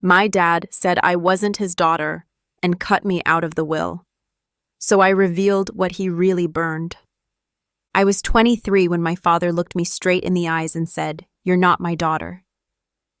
My dad said I wasn't his daughter and cut me out of the will. So I revealed what he really burned. I was 23 when my father looked me straight in the eyes and said, "You're not my daughter."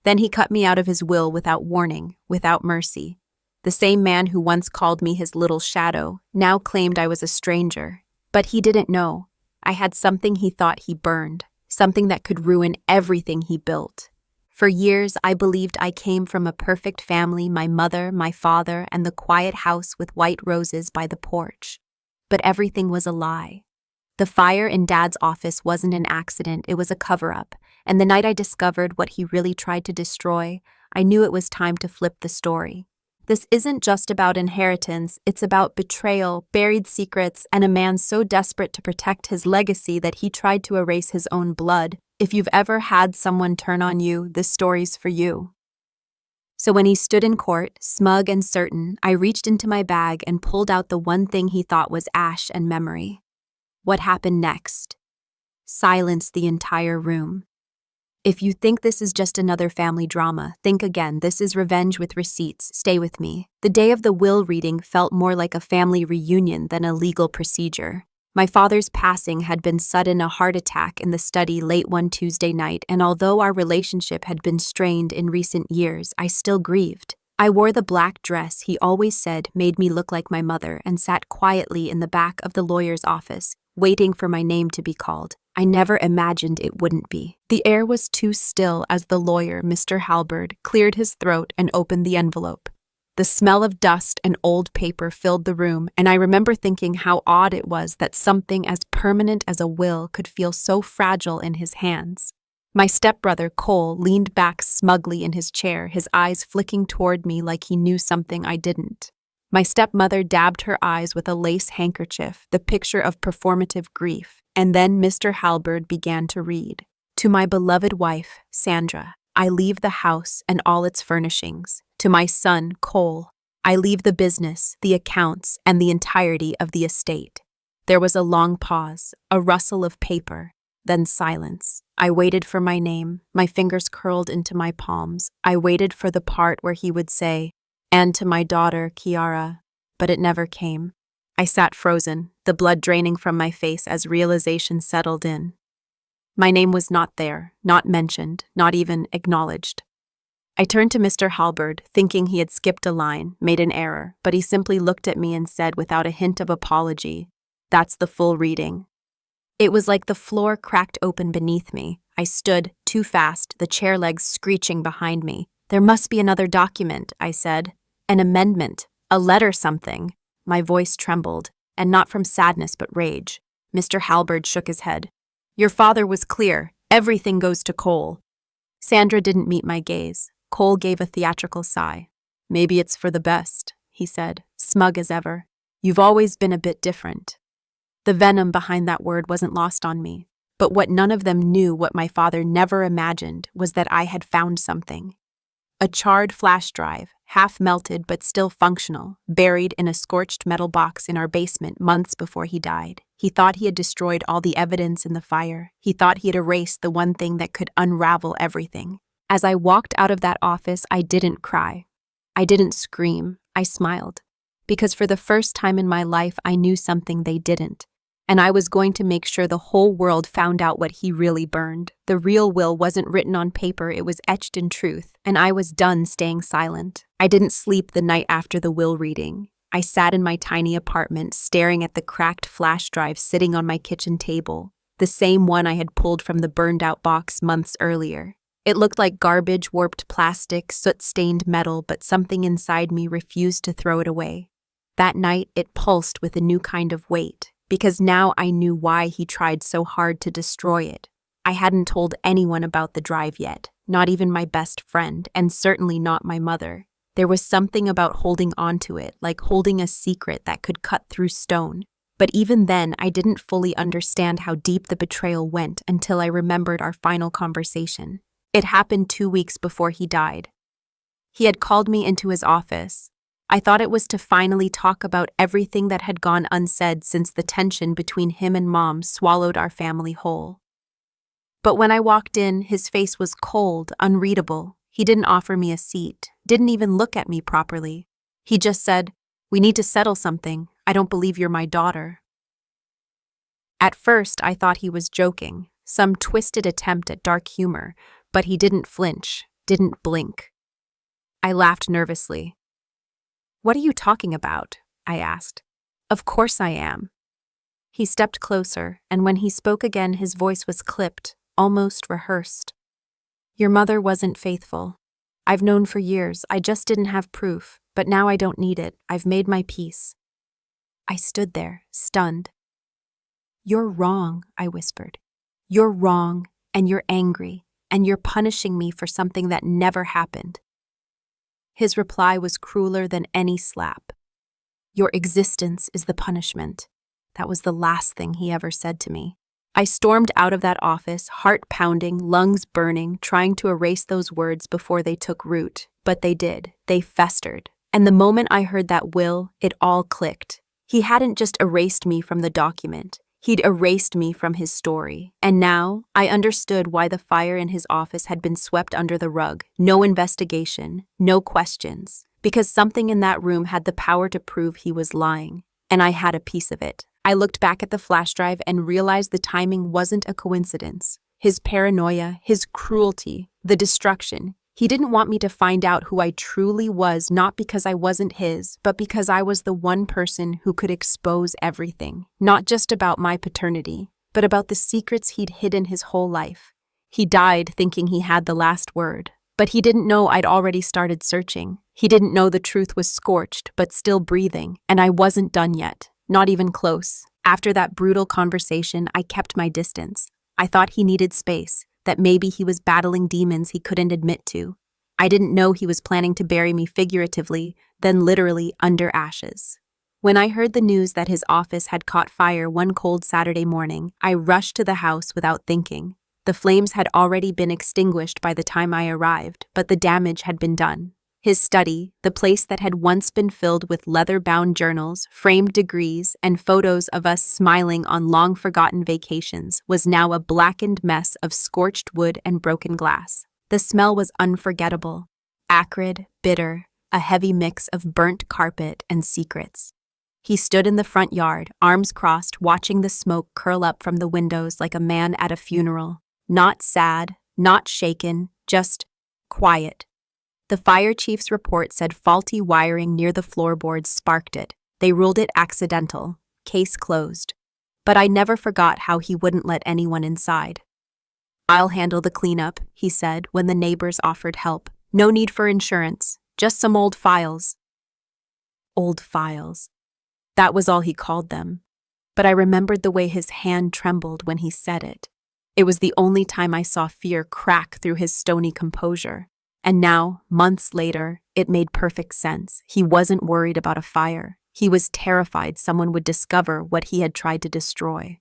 Then he cut me out of his will without warning, without mercy. The same man who once called me his little shadow now claimed I was a stranger. But he didn't know. I had something he thought he burned, something that could ruin everything he built. For years, I believed I came from a perfect family, my mother, my father, and the quiet house with white roses by the porch. But everything was a lie. The fire in Dad's office wasn't an accident, it was a cover-up. And the night I discovered what he really tried to destroy, I knew it was time to flip the story. This isn't just about inheritance, it's about betrayal, buried secrets, and a man so desperate to protect his legacy that he tried to erase his own blood. If you've ever had someone turn on you, this story's for you. So when he stood in court, smug and certain, I reached into my bag and pulled out the one thing he thought was ash and memory. What happened next? Silence the entire room. If you think this is just another family drama, think again. This is revenge with receipts. Stay with me. The day of the will reading felt more like a family reunion than a legal procedure. My father's passing had been sudden, a heart attack in the study late one Tuesday night, and although our relationship had been strained in recent years, I still grieved. I wore the black dress he always said made me look like my mother and sat quietly in the back of the lawyer's office, waiting for my name to be called. I never imagined it wouldn't be. The air was too still as the lawyer, Mr. Halberd, cleared his throat and opened the envelope. The smell of dust and old paper filled the room, and I remember thinking how odd it was that something as permanent as a will could feel so fragile in his hands. My stepbrother, Cole, leaned back smugly in his chair, his eyes flicking toward me like he knew something I didn't. My stepmother dabbed her eyes with a lace handkerchief, the picture of performative grief, and then Mr. Halberd began to read. To my beloved wife, Sandra, I leave the house and all its furnishings. To my son, Cole, I leave the business, the accounts, and the entirety of the estate. There was a long pause, a rustle of paper, then silence. I waited for my name, my fingers curled into my palms. I waited for the part where he would say, "And to my daughter, Kiara," but it never came. I sat frozen, the blood draining from my face as realization settled in. My name was not there, not mentioned, not even acknowledged. I turned to Mr. Halberd, thinking he had skipped a line, made an error, but he simply looked at me and said without a hint of apology, "That's the full reading." It was like the floor cracked open beneath me. I stood, too fast, the chair legs screeching behind me. "There must be another document," I said. "An amendment, a letter, something." My voice trembled, and not from sadness but rage. Mr. Halberd shook his head. "Your father was clear. Everything goes to Cole." Sandra didn't meet my gaze. Cole gave a theatrical sigh. "Maybe it's for the best," he said, smug as ever. "You've always been a bit different." The venom behind that word wasn't lost on me. But what none of them knew, what my father never imagined, was that I had found something. A charred flash drive, half melted but still functional, buried in a scorched metal box in our basement months before he died. He thought he had destroyed all the evidence in the fire. He thought he had erased the one thing that could unravel everything. As I walked out of that office, I didn't cry. I didn't scream. I smiled. Because for the first time in my life, I knew something they didn't. And I was going to make sure the whole world found out what he really burned. The real will wasn't written on paper, it was etched in truth, and I was done staying silent. I didn't sleep the night after the will reading. I sat in my tiny apartment, staring at the cracked flash drive sitting on my kitchen table, the same one I had pulled from the burned-out box months earlier. It looked like garbage, warped plastic, soot-stained metal, but something inside me refused to throw it away. That night, it pulsed with a new kind of weight. Because now I knew why he tried so hard to destroy it. I hadn't told anyone about the drive yet, not even my best friend, and certainly not my mother. There was something about holding onto it, like holding a secret that could cut through stone. But even then, I didn't fully understand how deep the betrayal went until I remembered our final conversation. It happened 2 weeks before he died. He had called me into his office. I thought it was to finally talk about everything that had gone unsaid since the tension between him and Mom swallowed our family whole. But when I walked in, his face was cold, unreadable. He didn't offer me a seat. didn't even look at me properly. He just said, "We need to settle something. I don't believe you're my daughter." At first, I thought he was joking, some twisted attempt at dark humor, but he didn't flinch, didn't blink. I laughed nervously. "What are you talking about?" I asked. "Of course I am." He stepped closer, and when he spoke again, his voice was clipped, almost rehearsed. "Your mother wasn't faithful. I've known for years. I just didn't have proof, but now I don't need it. I've made my peace." I stood there, stunned. "You're wrong," I whispered. "You're wrong, and you're angry, and you're punishing me for something that never happened." His reply was crueler than any slap. "Your existence is the punishment." That was the last thing he ever said to me. I stormed out of that office, heart pounding, lungs burning, trying to erase those words before they took root. But they did. They festered. And the moment I heard that will, it all clicked. He hadn't just erased me from the document. He'd erased me from his story. And now, I understood why the fire in his office had been swept under the rug. No investigation, no questions. Because something in that room had the power to prove he was lying. And I had a piece of it. I looked back at the flash drive and realized the timing wasn't a coincidence. His paranoia, his cruelty, the destruction. He didn't want me to find out who I truly was, not because I wasn't his, but because I was the one person who could expose everything. Not just about my paternity, but about the secrets he'd hidden his whole life. He died thinking he had the last word. But he didn't know I'd already started searching. He didn't know the truth was scorched, but still breathing, and I wasn't done yet. Not even close. After that brutal conversation, I kept my distance. I thought he needed space, that maybe he was battling demons he couldn't admit to. I didn't know he was planning to bury me figuratively, then literally under ashes. When I heard the news that his office had caught fire one cold Saturday morning, I rushed to the house without thinking. The flames had already been extinguished by the time I arrived, but the damage had been done. His study, the place that had once been filled with leather-bound journals, framed degrees, and photos of us smiling on long-forgotten vacations, was now a blackened mess of scorched wood and broken glass. The smell was unforgettable. Acrid, bitter, a heavy mix of burnt carpet and secrets. He stood in the front yard, arms crossed, watching the smoke curl up from the windows like a man at a funeral. Not sad, not shaken, just quiet. The fire chief's report said faulty wiring near the floorboards sparked it. They ruled it accidental. Case closed. But I never forgot how he wouldn't let anyone inside. "I'll handle the cleanup," he said when the neighbors offered help. "No need for insurance, just some old files." Old files. That was all he called them. But I remembered the way his hand trembled when he said it. It was the only time I saw fear crack through his stony composure. And now, months later, it made perfect sense. He wasn't worried about a fire. He was terrified someone would discover what he had tried to destroy.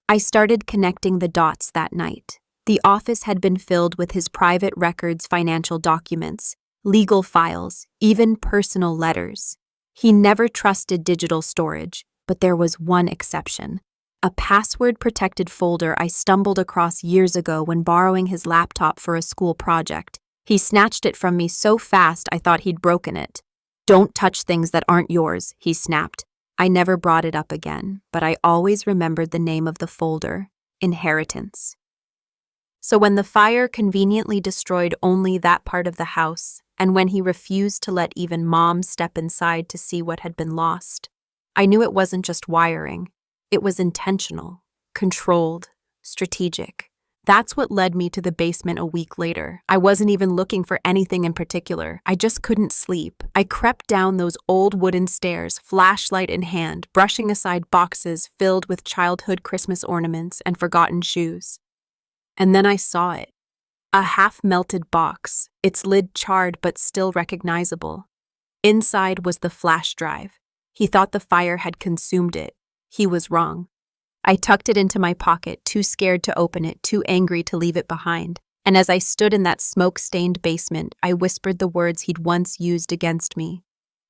I started connecting the dots that night. The office had been filled with his private records, financial documents, legal files, even personal letters. He never trusted digital storage, but there was one exception. A password-protected folder I stumbled across years ago when borrowing his laptop for a school project. He snatched it from me so fast I thought he'd broken it. "Don't touch things that aren't yours," he snapped. I never brought it up again, but I always remembered the name of the folder: Inheritance. So when the fire conveniently destroyed only that part of the house, and when he refused to let even Mom step inside to see what had been lost, I knew it wasn't just wiring. It was intentional, controlled, strategic. That's what led me to the basement a week later. I wasn't even looking for anything in particular. I just couldn't sleep. I crept down those old wooden stairs, flashlight in hand, brushing aside boxes filled with childhood Christmas ornaments and forgotten shoes. And then I saw it. A half-melted box, its lid charred but still recognizable. Inside was the flash drive. He thought the fire had consumed it. He was wrong. I tucked it into my pocket, too scared to open it, too angry to leave it behind. And as I stood in that smoke-stained basement, I whispered the words he'd once used against me.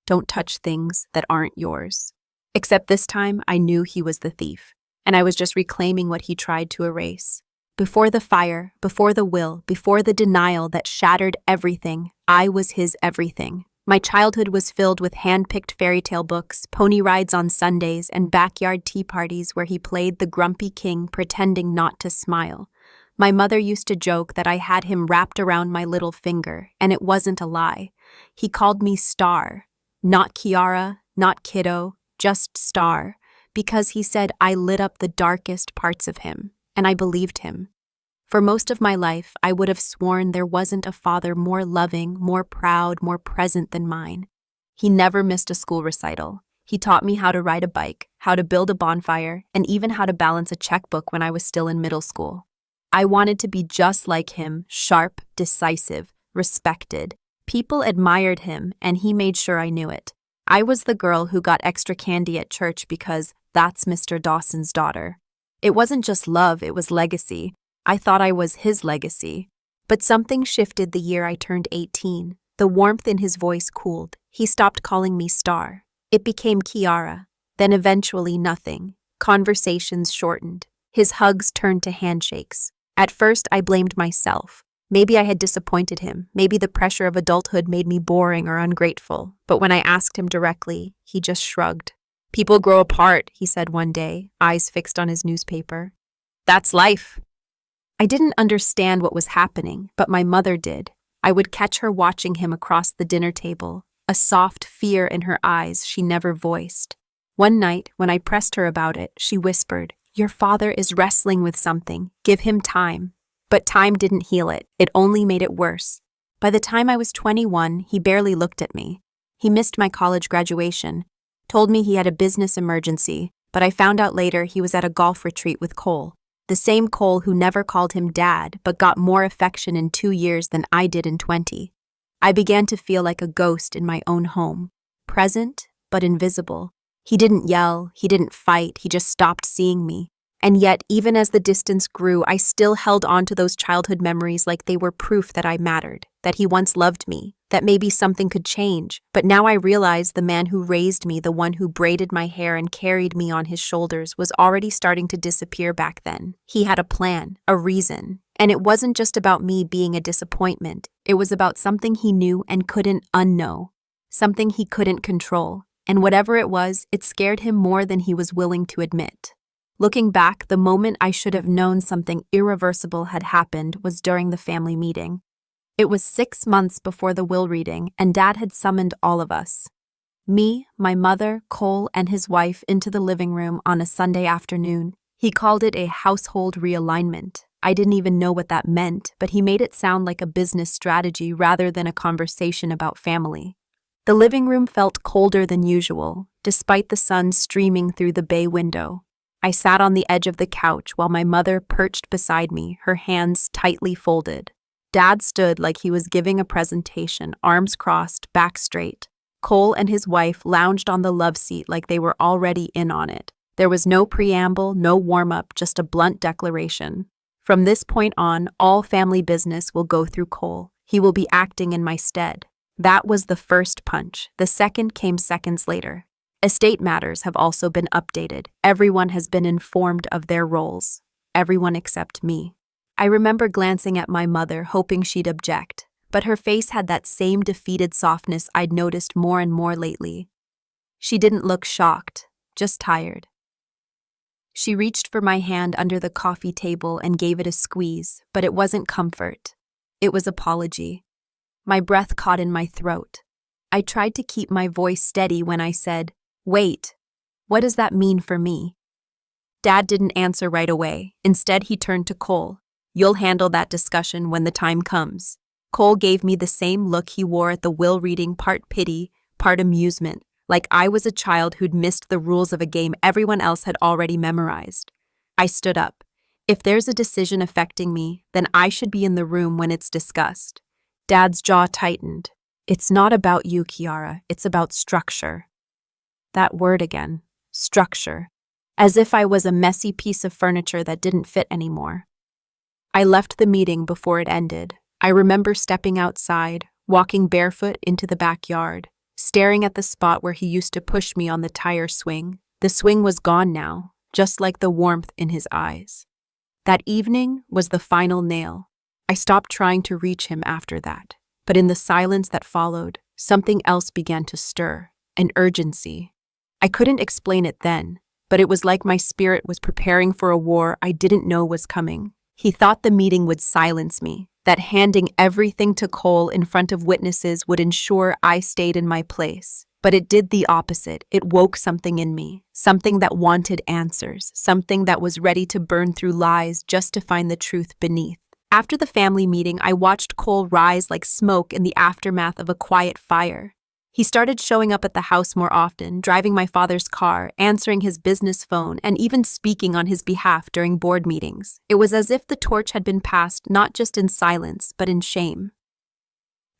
"Don't touch things that aren't yours." Except this time, I knew he was the thief, and I was just reclaiming what he tried to erase. Before the fire, before the will, before the denial that shattered everything, I was his everything. My childhood was filled with hand-picked fairy tale books, pony rides on Sundays, and backyard tea parties where he played the grumpy king pretending not to smile. My mother used to joke that I had him wrapped around my little finger, and it wasn't a lie. He called me Star. Not Kiara, not Kiddo, just Star, because he said I lit up the darkest parts of him, and I believed him. For most of my life, I would have sworn there wasn't a father more loving, more proud, more present than mine. He never missed a school recital. He taught me how to ride a bike, how to build a bonfire, and even how to balance a checkbook when I was still in middle school. I wanted to be just like him, sharp, decisive, respected. People admired him, and he made sure I knew it. I was the girl who got extra candy at church because that's Mr. Dawson's daughter. It wasn't just love, it was legacy. I thought I was his legacy. But something shifted the year I turned 18. The warmth in his voice cooled. He stopped calling me Star. It became Kiara. Then eventually nothing. Conversations shortened. His hugs turned to handshakes. At first, I blamed myself. Maybe I had disappointed him. Maybe the pressure of adulthood made me boring or ungrateful. But when I asked him directly, he just shrugged. "People grow apart," he said one day, eyes fixed on his newspaper. "That's life." I didn't understand what was happening, but my mother did. I would catch her watching him across the dinner table, a soft fear in her eyes she never voiced. One night, when I pressed her about it, she whispered, "Your father is wrestling with something. Give him time." But time didn't heal it. It only made it worse. By the time I was 21, he barely looked at me. He missed my college graduation, told me he had a business emergency, but I found out later he was at a golf retreat with Cole. The same Cole who never called him dad, but got more affection in 2 years than I did in 20. I began to feel like a ghost in my own home. Present, but invisible. He didn't yell, he didn't fight, he just stopped seeing me. And yet, even as the distance grew, I still held on to those childhood memories like they were proof that I mattered, that he once loved me, that maybe something could change. But now I realize the man who raised me, the one who braided my hair and carried me on his shoulders, was already starting to disappear back then. He had a plan, a reason. And it wasn't just about me being a disappointment. It was about something he knew and couldn't unknow, something he couldn't control. And whatever it was, it scared him more than he was willing to admit. Looking back, the moment I should have known something irreversible had happened was during the family meeting. It was 6 months before the will reading, and Dad had summoned all of us. Me, my mother, Cole, and his wife into the living room on a Sunday afternoon. He called it a household realignment. I didn't even know what that meant, but he made it sound like a business strategy rather than a conversation about family. The living room felt colder than usual, despite the sun streaming through the bay window. I sat on the edge of the couch while my mother perched beside me, her hands tightly folded. Dad stood like he was giving a presentation, arms crossed, back straight. Cole and his wife lounged on the love seat like they were already in on it. There was no preamble, no warm-up, just a blunt declaration. From this point on, all family business will go through Cole. He will be acting in my stead. That was the first punch. The second came seconds later. Estate matters have also been updated. Everyone has been informed of their roles. Everyone except me. I remember glancing at my mother, hoping she'd object, but her face had that same defeated softness I'd noticed more and more lately. She didn't look shocked, just tired. She reached for my hand under the coffee table and gave it a squeeze, but it wasn't comfort. It was apology. My breath caught in my throat. I tried to keep my voice steady when I said, "Wait, what does that mean for me?" Dad didn't answer right away. Instead, he turned to Cole. "You'll handle that discussion when the time comes." Cole gave me the same look he wore at the will reading, part pity, part amusement, like I was a child who'd missed the rules of a game everyone else had already memorized. I stood up. If there's a decision affecting me, then I should be in the room when it's discussed. Dad's jaw tightened. "It's not about you, Kiara. It's about structure." That word again, structure, as if I was a messy piece of furniture that didn't fit anymore. I left the meeting before it ended. I remember stepping outside, walking barefoot into the backyard, staring at the spot where he used to push me on the tire swing. The swing was gone now, just like the warmth in his eyes. That evening was the final nail. I stopped trying to reach him after that. But in the silence that followed, something else began to stir, an urgency. I couldn't explain it then, but it was like my spirit was preparing for a war I didn't know was coming. He thought the meeting would silence me, that handing everything to Cole in front of witnesses would ensure I stayed in my place. But it did the opposite. It woke something in me, something that wanted answers, something that was ready to burn through lies just to find the truth beneath. After the family meeting, I watched Cole rise like smoke in the aftermath of a quiet fire. He started showing up at the house more often, driving my father's car, answering his business phone, and even speaking on his behalf during board meetings. It was as if the torch had been passed not just in silence, but in shame.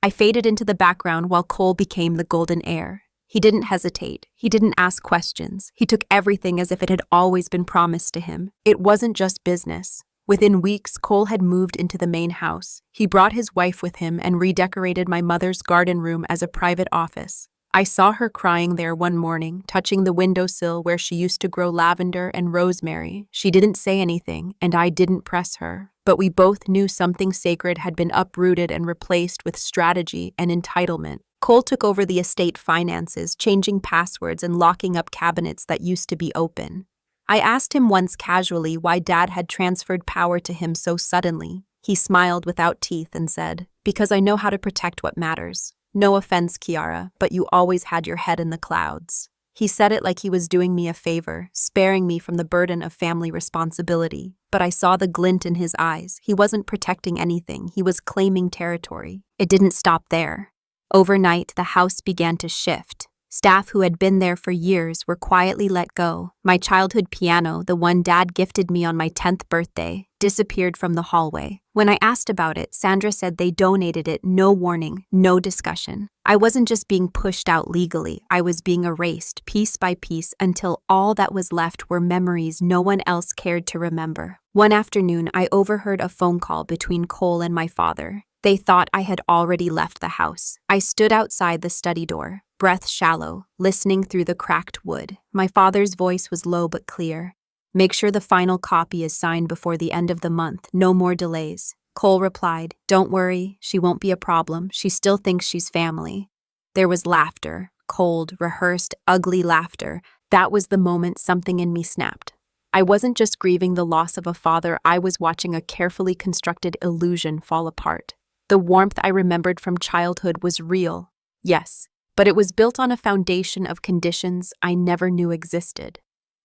I faded into the background while Cole became the golden heir. He didn't hesitate. He didn't ask questions. He took everything as if it had always been promised to him. It wasn't just business. Within weeks, Cole had moved into the main house. He brought his wife with him and redecorated my mother's garden room as a private office. I saw her crying there one morning, touching the windowsill where she used to grow lavender and rosemary. She didn't say anything, and I didn't press her. But we both knew something sacred had been uprooted and replaced with strategy and entitlement. Cole took over the estate finances, changing passwords and locking up cabinets that used to be open. I asked him once casually why Dad had transferred power to him so suddenly. He smiled without teeth and said, "Because I know how to protect what matters. No offense, Kiara, but you always had your head in the clouds." He said it like he was doing me a favor, sparing me from the burden of family responsibility. But I saw the glint in his eyes. He wasn't protecting anything. He was claiming territory. It didn't stop there. Overnight, the house began to shift. Staff who had been there for years were quietly let go. My childhood piano, the one Dad gifted me on my 10th birthday, disappeared from the hallway. When I asked about it, Sandra said they donated it, no warning, no discussion. I wasn't just being pushed out legally, I was being erased piece by piece until all that was left were memories no one else cared to remember. One afternoon, I overheard a phone call between Cole and my father. They thought I had already left the house. I stood outside the study door, breath shallow, listening through the cracked wood. My father's voice was low but clear. "Make sure the final copy is signed before the end of the month. No more delays." Cole replied, "Don't worry, she won't be a problem. She still thinks she's family." There was laughter, cold, rehearsed, ugly laughter. That was the moment something in me snapped. I wasn't just grieving the loss of a father, I was watching a carefully constructed illusion fall apart. The warmth I remembered from childhood was real, yes, but it was built on a foundation of conditions I never knew existed.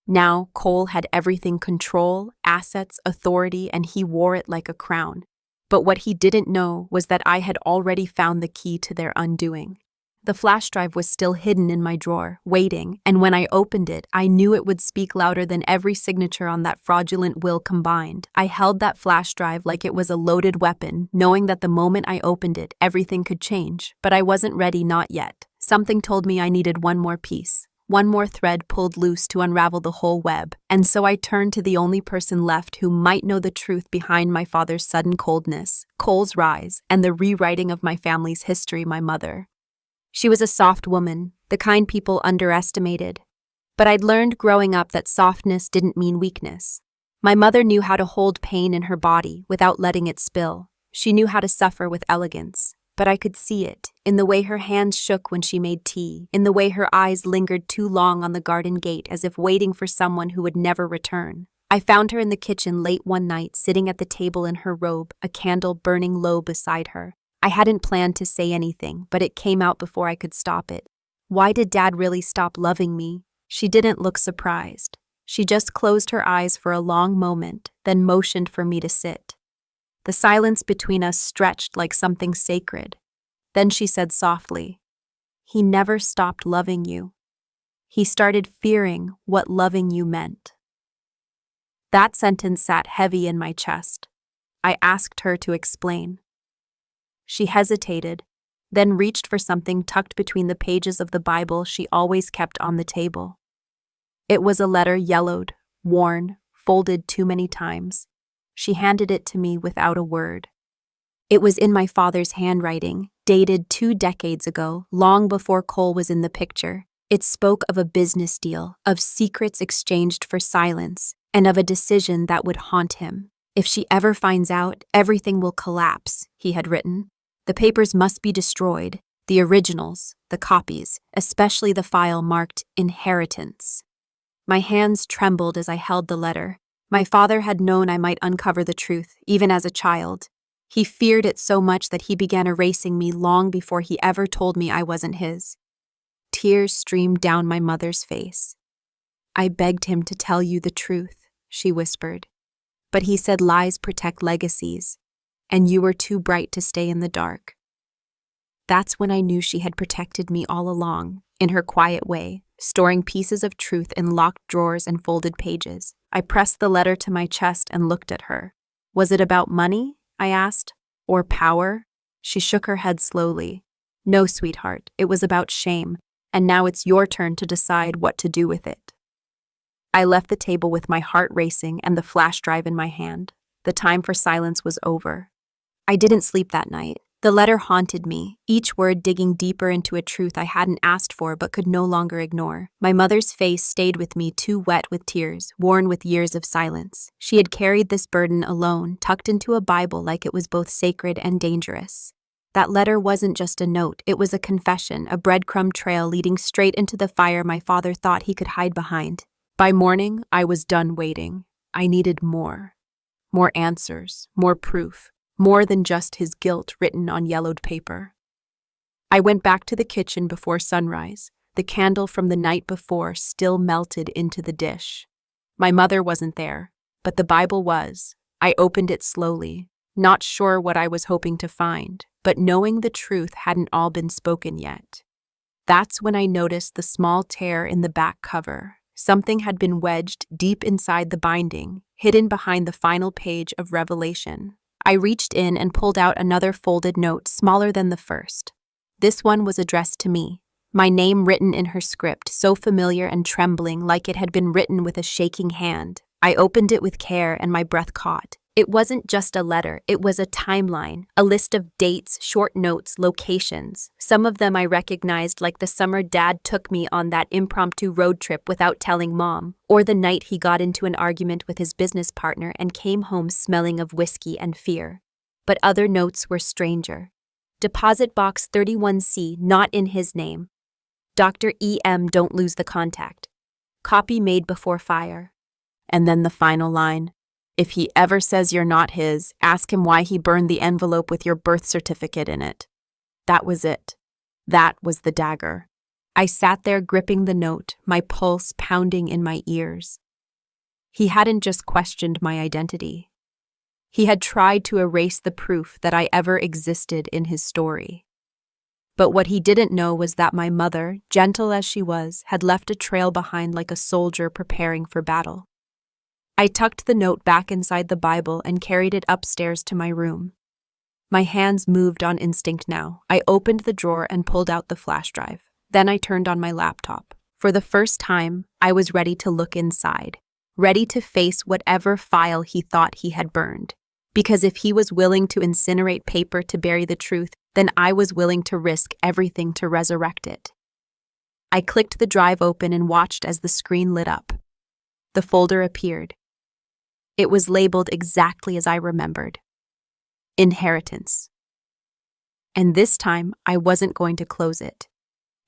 Now, Cole had everything: control, assets, authority, and he wore it like a crown. But what he didn't know was that I had already found the key to their undoing. The flash drive was still hidden in my drawer, waiting, and when I opened it, I knew it would speak louder than every signature on that fraudulent will combined. I held that flash drive like it was a loaded weapon, knowing that the moment I opened it, everything could change. But I wasn't ready, not yet. Something told me I needed one more piece. One more thread pulled loose to unravel the whole web, and so I turned to the only person left who might know the truth behind my father's sudden coldness, Cole's rise, and the rewriting of my family's history, my mother. She was a soft woman, the kind people underestimated. But I'd learned growing up that softness didn't mean weakness. My mother knew how to hold pain in her body without letting it spill. She knew how to suffer with elegance. But I could see it, in the way her hands shook when she made tea, in the way her eyes lingered too long on the garden gate as if waiting for someone who would never return. I found her in the kitchen late one night, sitting at the table in her robe, a candle burning low beside her. I hadn't planned to say anything, but it came out before I could stop it. Why did Dad really stop loving me? She didn't look surprised. She just closed her eyes for a long moment, then motioned for me to sit. The silence between us stretched like something sacred. Then she said softly, "He never stopped loving you. He started fearing what loving you meant." That sentence sat heavy in my chest. I asked her to explain. She hesitated, then reached for something tucked between the pages of the Bible she always kept on the table. It was a letter, yellowed, worn, folded too many times. She handed it to me without a word. It was in my father's handwriting, dated 2 decades ago, long before Cole was in the picture. It spoke of a business deal, of secrets exchanged for silence, and of a decision that would haunt him. If she ever finds out, everything will collapse, he had written. The papers must be destroyed, the originals, the copies, especially the file marked inheritance. My hands trembled as I held the letter. My father had known I might uncover the truth, even as a child. He feared it so much that he began erasing me long before he ever told me I wasn't his. Tears streamed down my mother's face. I begged him to tell you the truth, she whispered. But he said lies protect legacies, and you were too bright to stay in the dark. That's when I knew she had protected me all along, in her quiet way, storing pieces of truth in locked drawers and folded pages. I pressed the letter to my chest and looked at her. Was it about money? I asked. Or power? She shook her head slowly. No, sweetheart, it was about shame, and now it's your turn to decide what to do with it. I left the table with my heart racing and the flash drive in my hand. The time for silence was over. I didn't sleep that night. The letter haunted me, each word digging deeper into a truth I hadn't asked for but could no longer ignore. My mother's face stayed with me, too wet with tears, worn with years of silence. She had carried this burden alone, tucked into a Bible like it was both sacred and dangerous. That letter wasn't just a note, it was a confession, a breadcrumb trail leading straight into the fire my father thought he could hide behind. By morning, I was done waiting. I needed more. More answers, more proof. More than just his guilt written on yellowed paper. I went back to the kitchen before sunrise. The candle from the night before still melted into the dish. My mother wasn't there, but the Bible was. I opened it slowly, not sure what I was hoping to find, but knowing the truth hadn't all been spoken yet. That's when I noticed the small tear in the back cover. Something had been wedged deep inside the binding, hidden behind the final page of Revelation. I reached in and pulled out another folded note smaller than the first. This one was addressed to me, my name written in her script, so familiar and trembling like it had been written with a shaking hand. I opened it with care and my breath caught. It wasn't just a letter, it was a timeline, a list of dates, short notes, locations. Some of them I recognized, like the summer Dad took me on that impromptu road trip without telling Mom, or the night he got into an argument with his business partner and came home smelling of whiskey and fear. But other notes were stranger. Deposit box 31C, not in his name. Dr. E.M., don't lose the contact. Copy made before fire. And then the final line. If he ever says you're not his, ask him why he burned the envelope with your birth certificate in it. That was it. That was the dagger. I sat there gripping the note, my pulse pounding in my ears. He hadn't just questioned my identity. He had tried to erase the proof that I ever existed in his story. But what he didn't know was that my mother, gentle as she was, had left a trail behind like a soldier preparing for battle. I tucked the note back inside the Bible and carried it upstairs to my room. My hands moved on instinct now. I opened the drawer and pulled out the flash drive. Then I turned on my laptop. For the first time, I was ready to look inside, ready to face whatever file he thought he had burned. Because if he was willing to incinerate paper to bury the truth, then I was willing to risk everything to resurrect it. I clicked the drive open and watched as the screen lit up. The folder appeared. It was labeled exactly as I remembered. Inheritance. And this time, I wasn't going to close it.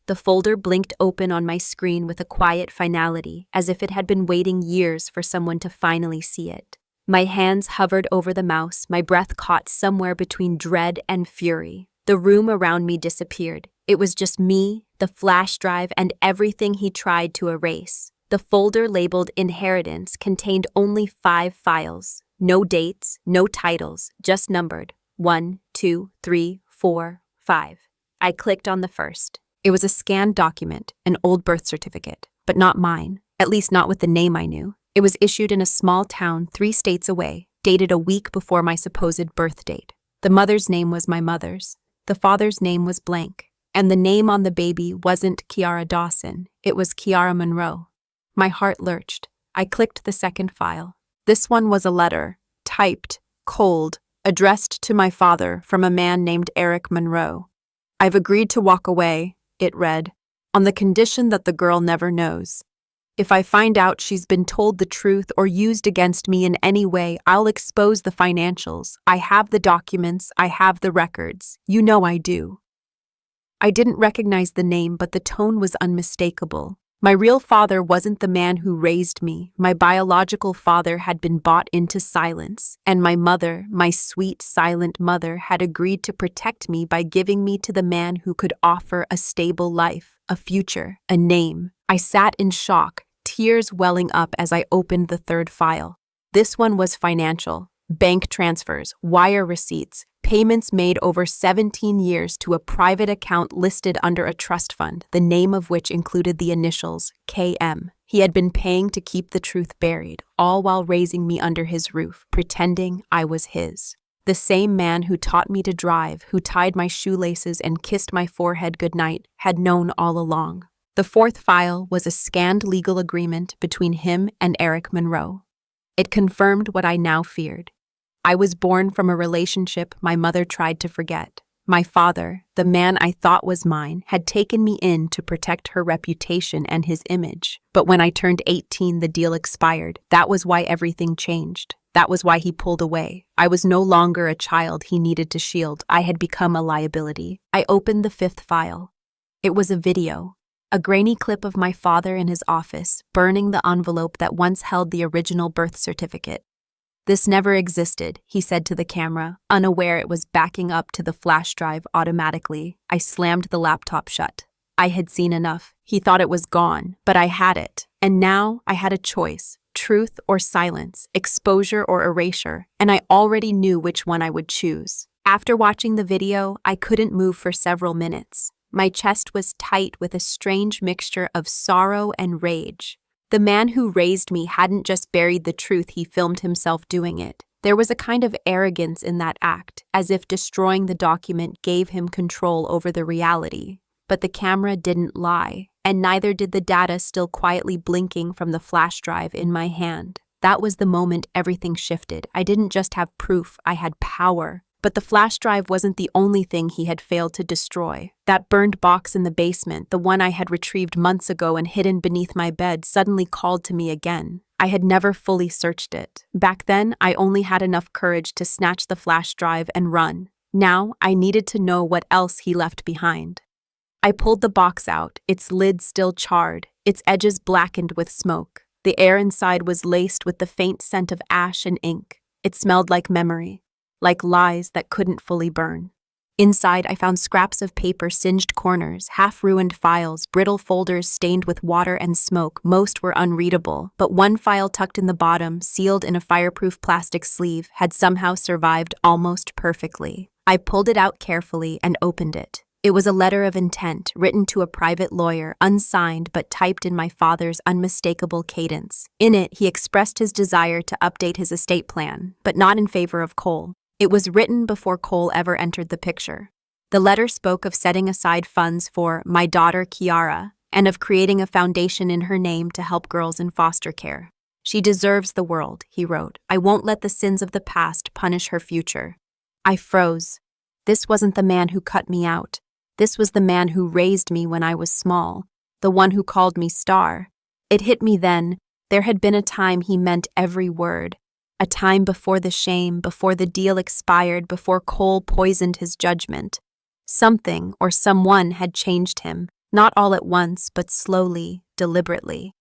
The folder blinked open on my screen with a quiet finality, as if it had been waiting years for someone to finally see it. My hands hovered over the mouse, my breath caught somewhere between dread and fury. The room around me disappeared. It was just me, the flash drive, and everything he tried to erase. The folder labeled Inheritance contained only 5 files. No dates, no titles, just numbered. 1, 2, 3, 4, 5. I clicked on the first. It was a scanned document, an old birth certificate, but not mine, at least not with the name I knew. It was issued in a small town 3 states away, dated a week before my supposed birth date. The mother's name was my mother's. The father's name was blank. And the name on the baby wasn't Kiara Dawson, it was Kiara Monroe. My heart lurched. I clicked the second file. This one was a letter, typed, cold, addressed to my father from a man named Eric Monroe. I've agreed to walk away, it read, on the condition that the girl never knows. If I find out she's been told the truth or used against me in any way, I'll expose the financials. I have the documents, I have the records. You know I do. I didn't recognize the name, but the tone was unmistakable. My real father wasn't the man who raised me. My biological father had been bought into silence, and my mother, my sweet, silent mother, had agreed to protect me by giving me to the man who could offer a stable life, a future, a name. I sat in shock, tears welling up as I opened the third file. This one was financial. Bank transfers, wire receipts, payments made over 17 years to a private account listed under a trust fund, the name of which included the initials KM. He had been paying to keep the truth buried, all while raising me under his roof, pretending I was his. The same man who taught me to drive, who tied my shoelaces and kissed my forehead goodnight, had known all along. The fourth file was a scanned legal agreement between him and Eric Monroe. It confirmed what I now feared. I was born from a relationship my mother tried to forget. My father, the man I thought was mine, had taken me in to protect her reputation and his image. But when I turned 18, the deal expired. That was why everything changed. That was why he pulled away. I was no longer a child he needed to shield. I had become a liability. I opened the fifth file. It was a video. A grainy clip of my father in his office, burning the envelope that once held the original birth certificate. "This never existed," he said to the camera, unaware it was backing up to the flash drive automatically. I slammed the laptop shut. I had seen enough. He thought it was gone, but I had it. And now I had a choice, truth or silence, exposure or erasure, and I already knew which one I would choose. After watching the video, I couldn't move for several minutes. My chest was tight with a strange mixture of sorrow and rage. The man who raised me hadn't just buried the truth, he filmed himself doing it. There was a kind of arrogance in that act, as if destroying the document gave him control over the reality. But the camera didn't lie, and neither did the data still quietly blinking from the flash drive in my hand. That was the moment everything shifted. I didn't just have proof, I had power. But the flash drive wasn't the only thing he had failed to destroy. That burned box in the basement, the one I had retrieved months ago and hidden beneath my bed, suddenly called to me again. I had never fully searched it. Back then, I only had enough courage to snatch the flash drive and run. Now, I needed to know what else he left behind. I pulled the box out, its lid still charred, its edges blackened with smoke. The air inside was laced with the faint scent of ash and ink. It smelled like memory. Like lies that couldn't fully burn. Inside, I found scraps of paper, singed corners, half-ruined files, brittle folders stained with water and smoke. Most were unreadable, but one file tucked in the bottom, sealed in a fireproof plastic sleeve, had somehow survived almost perfectly. I pulled it out carefully and opened it. It was a letter of intent, written to a private lawyer, unsigned but typed in my father's unmistakable cadence. In it, he expressed his desire to update his estate plan, but not in favor of Cole. It was written before Cole ever entered the picture. The letter spoke of setting aside funds for my daughter Kiara and of creating a foundation in her name to help girls in foster care. "She deserves the world," he wrote. "I won't let the sins of the past punish her future." I froze. This wasn't the man who cut me out. This was the man who raised me when I was small, the one who called me Star. It hit me then. There had been a time he meant every word. A time before the shame, before the deal expired, before Cole poisoned his judgment. Something or someone had changed him, not all at once, but slowly, deliberately.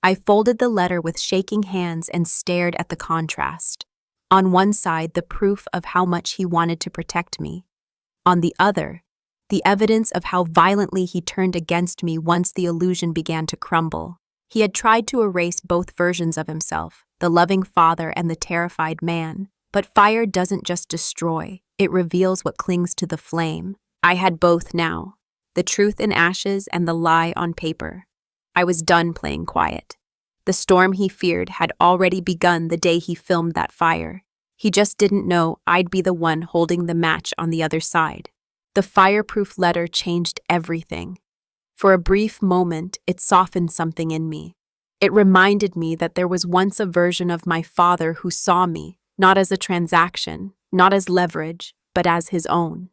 I folded the letter with shaking hands and stared at the contrast. On one side, the proof of how much he wanted to protect me. On the other, the evidence of how violently he turned against me once the illusion began to crumble. He had tried to erase both versions of himself, the loving father and the terrified man. But fire doesn't just destroy, it reveals what clings to the flame. I had both now, the truth in ashes and the lie on paper. I was done playing quiet. The storm he feared had already begun the day he filmed that fire. He just didn't know I'd be the one holding the match on the other side. The fireproof letter changed everything. For a brief moment, it softened something in me. It reminded me that there was once a version of my father who saw me, not as a transaction, not as leverage, but as his own.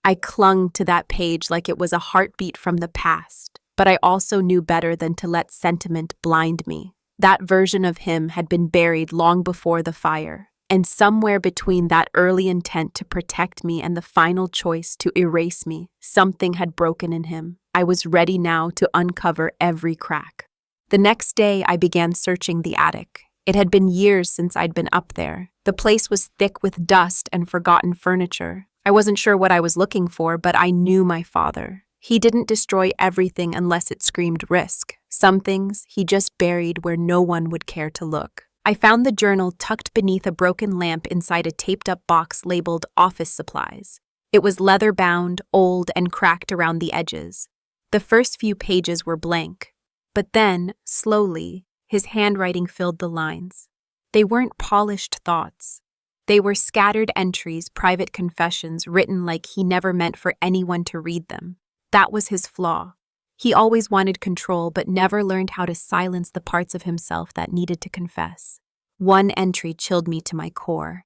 I clung to that page like it was a heartbeat from the past. But I also knew better than to let sentiment blind me. That version of him had been buried long before the fire, and somewhere between that early intent to protect me and the final choice to erase me, something had broken in him. I was ready now to uncover every crack. The next day, I began searching the attic. It had been years since I'd been up there. The place was thick with dust and forgotten furniture. I wasn't sure what I was looking for, but I knew my father. He didn't destroy everything unless it screamed risk. Some things he just buried where no one would care to look. I found the journal tucked beneath a broken lamp inside a taped-up box labeled office supplies. It was leather-bound, old, and cracked around the edges. The first few pages were blank. But then, slowly, his handwriting filled the lines. They weren't polished thoughts. They were scattered entries, private confessions, written like he never meant for anyone to read them. That was his flaw. He always wanted control, but never learned how to silence the parts of himself that needed to confess. One entry chilled me to my core.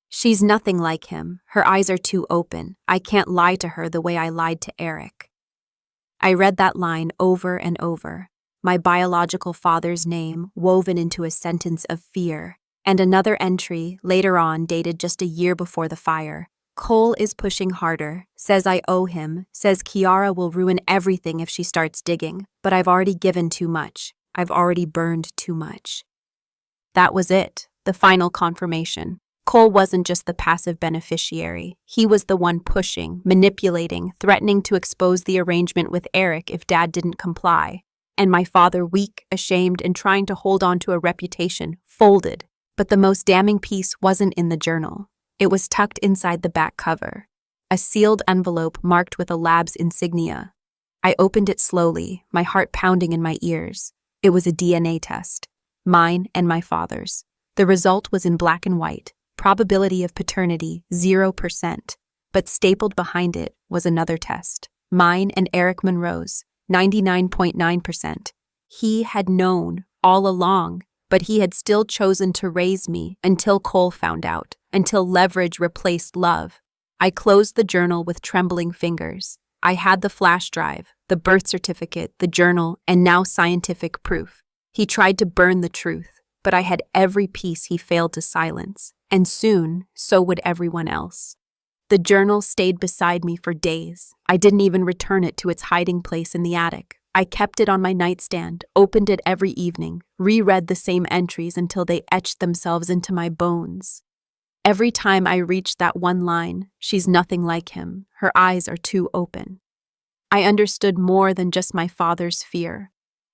"She's nothing like him. Her eyes are too open. I can't lie to her the way I lied to Eric." I read that line over and over. My biological father's name woven into a sentence of fear, and another entry, later on, dated just a year before the fire. "Cole is pushing harder, says I owe him, says Kiara will ruin everything if she starts digging, but I've already given too much. I've already burned too much." That was it, the final confirmation. Cole wasn't just the passive beneficiary. He was the one pushing, manipulating, threatening to expose the arrangement with Eric if Dad didn't comply. And my father, weak, ashamed, and trying to hold on to a reputation, folded. But the most damning piece wasn't in the journal. It was tucked inside the back cover, a sealed envelope marked with a lab's insignia. I opened it slowly, my heart pounding in my ears. It was a DNA test, mine and my father's. The result was in black and white, probability of paternity 0%, but stapled behind it was another test, mine and Eric Monroe's, 99.9%. He had known all along, but he had still chosen to raise me until Cole found out, until leverage replaced love. I closed the journal with trembling fingers. I had the flash drive, the birth certificate, the journal, and now scientific proof. He tried to burn the truth, but I had every piece he failed to silence, and soon, so would everyone else. The journal stayed beside me for days. I didn't even return it to its hiding place in the attic. I kept it on my nightstand, opened it every evening, reread the same entries until they etched themselves into my bones. Every time I reached that one line, "She's nothing like him. Her eyes are too open," I understood more than just my father's fear.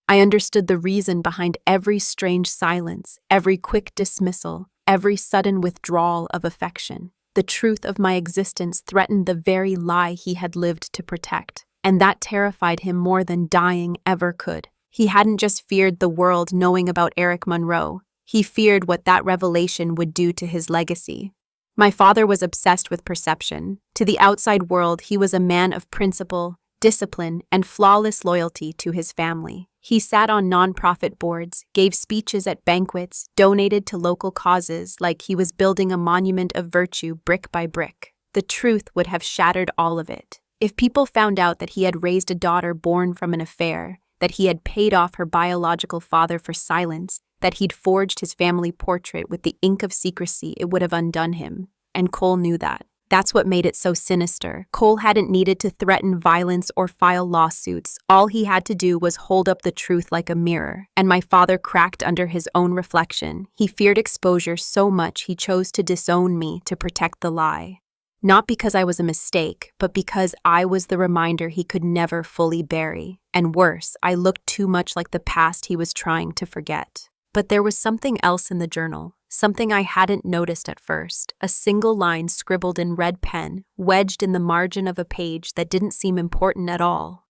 I understood the reason behind every strange silence, every quick dismissal, every sudden withdrawal of affection. The truth of my existence threatened the very lie he had lived to protect, and that terrified him more than dying ever could. He hadn't just feared the world knowing about Eric Monroe. He feared what that revelation would do to his legacy. My father was obsessed with perception. To the outside world, he was a man of principle, discipline, and flawless loyalty to his family. He sat on nonprofit boards, gave speeches at banquets, donated to local causes like he was building a monument of virtue brick by brick. The truth would have shattered all of it. If people found out that he had raised a daughter born from an affair, that he had paid off her biological father for silence, that he'd forged his family portrait with the ink of secrecy, it would have undone him. And Cole knew that. That's what made it so sinister. Cole hadn't needed to threaten violence or file lawsuits. All he had to do was hold up the truth like a mirror, and my father cracked under his own reflection. He feared exposure so much he chose to disown me to protect the lie. Not because I was a mistake, but because I was the reminder he could never fully bury. And worse, I looked too much like the past he was trying to forget. But there was something else in the journal. Something I hadn't noticed at first, a single line scribbled in red pen, wedged in the margin of a page that didn't seem important at all.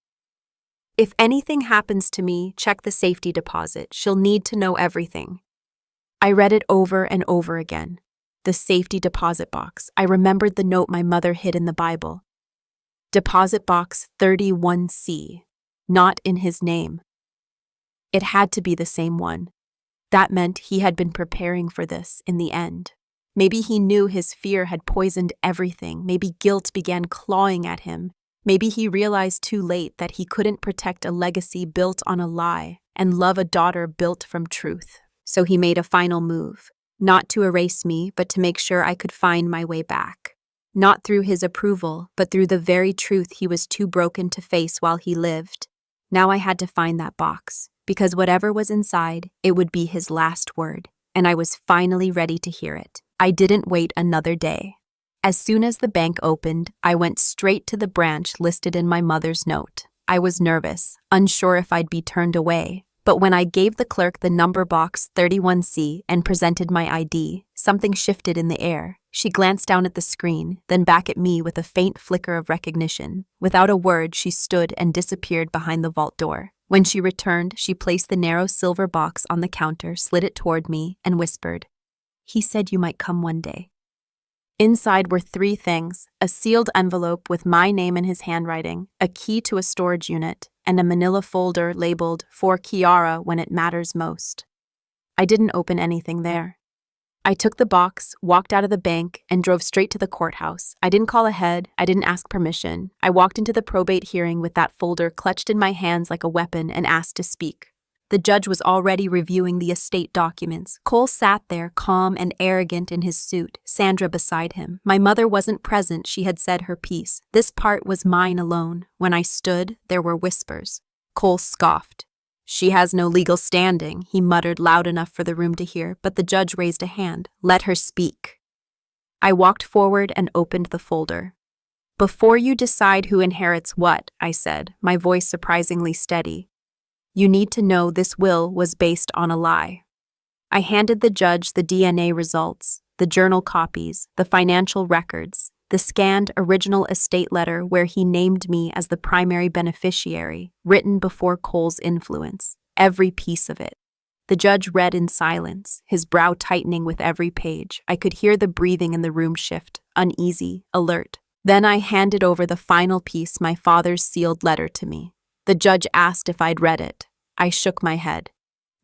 "If anything happens to me, check the safety deposit. She'll need to know everything." I read it over and over again. The safety deposit box. I remembered the note my mother hid in the Bible. Deposit box 31C. Not in his name. It had to be the same one. That meant he had been preparing for this in the end. Maybe he knew his fear had poisoned everything. Maybe guilt began clawing at him. Maybe he realized too late that he couldn't protect a legacy built on a lie and love a daughter built from truth. So he made a final move, not to erase me, but to make sure I could find my way back. Not through his approval, but through the very truth he was too broken to face while he lived. Now I had to find that box, because whatever was inside, it would be his last word, and I was finally ready to hear it. I didn't wait another day. As soon as the bank opened, I went straight to the branch listed in my mother's note. I was nervous, unsure if I'd be turned away, but when I gave the clerk the number box 31C and presented my ID, something shifted in the air. She glanced down at the screen, then back at me with a faint flicker of recognition. Without a word, she stood and disappeared behind the vault door. When she returned, she placed the narrow silver box on the counter, slid it toward me, and whispered, "He said you might come one day." Inside were 3 things: a sealed envelope with my name in his handwriting, a key to a storage unit, and a manila folder labeled "For Kiara when it matters most." I didn't open anything there. I took the box, walked out of the bank, and drove straight to the courthouse. I didn't call ahead. I didn't ask permission. I walked into the probate hearing with that folder clutched in my hands like a weapon and asked to speak. The judge was already reviewing the estate documents. Cole sat there, calm and arrogant in his suit, Sandra beside him. My mother wasn't present. She had said her piece. This part was mine alone. When I stood, there were whispers. Cole scoffed. "She has no legal standing," he muttered loud enough for the room to hear, but the judge raised a hand. "Let her speak." I walked forward and opened the folder. "Before you decide who inherits what," I said, my voice surprisingly steady, "you need to know this will was based on a lie." I handed the judge the DNA results, the journal copies, the financial records, the scanned original estate letter where he named me as the primary beneficiary, written before Cole's influence, every piece of it. The judge read in silence, his brow tightening with every page. I could hear the breathing in the room shift, uneasy, alert. Then I handed over the final piece, my father's sealed letter, to me. The judge asked if I'd read it. I shook my head.